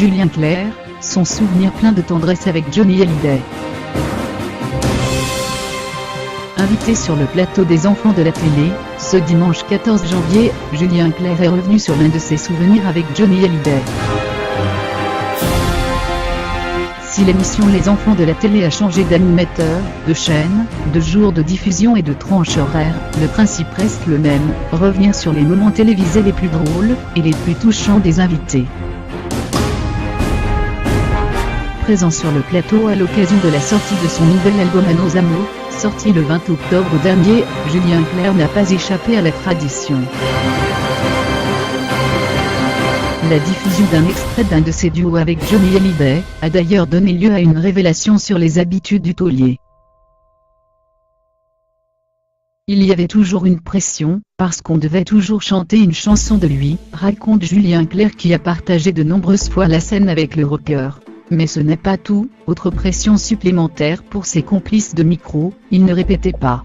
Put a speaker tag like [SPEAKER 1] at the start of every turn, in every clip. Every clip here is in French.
[SPEAKER 1] Julien Clerc, son souvenir plein de tendresse avec Johnny Hallyday. Invité sur le plateau des enfants de la télé, ce dimanche 14 janvier, Julien Clerc est revenu sur l'un de ses souvenirs avec Johnny Hallyday. Si l'émission Les enfants de la télé a changé d'animateur, de chaîne, de jour de diffusion et de tranche horaire, le principe reste le même, revenir sur les moments télévisés les plus drôles, et les plus touchants des invités. Présent sur le plateau à l'occasion de la sortie de son nouvel album À nos amours, sorti le 20 octobre dernier, Julien Clerc n'a pas échappé à la tradition. La diffusion d'un extrait d'un de ses duos avec Johnny Hallyday a d'ailleurs donné lieu à une révélation sur les habitudes du taulier. Il y avait toujours une pression, parce qu'on devait toujours chanter une chanson de lui, raconte Julien Clerc qui a partagé de nombreuses fois la scène avec le rocker. Mais ce n'est pas tout, autre pression supplémentaire pour ses complices de micro, il ne répétait pas.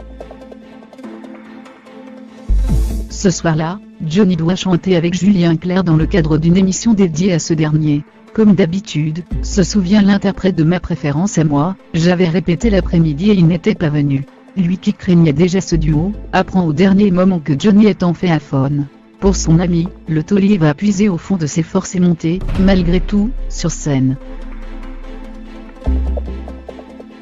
[SPEAKER 1] Ce soir-là, Johnny doit chanter avec Julien Clerc dans le cadre d'une émission dédiée à ce dernier. Comme d'habitude, se souvient l'interprète de Ma préférence à moi, j'avais répété l'après-midi et il n'était pas venu. Lui qui craignait déjà ce duo, apprend au dernier moment que Johnny est en fait aphone. Pour son ami, le taulier va puiser au fond de ses forces et monter, malgré tout, sur scène.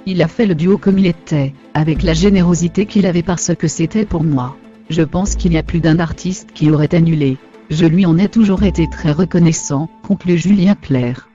[SPEAKER 1] Il a fait le duo comme il était, avec la générosité qu'il avait parce que c'était pour moi. Je pense qu'il y a plus d'un artiste qui aurait annulé. Je lui en ai toujours été très reconnaissant, conclut Julien Clerc.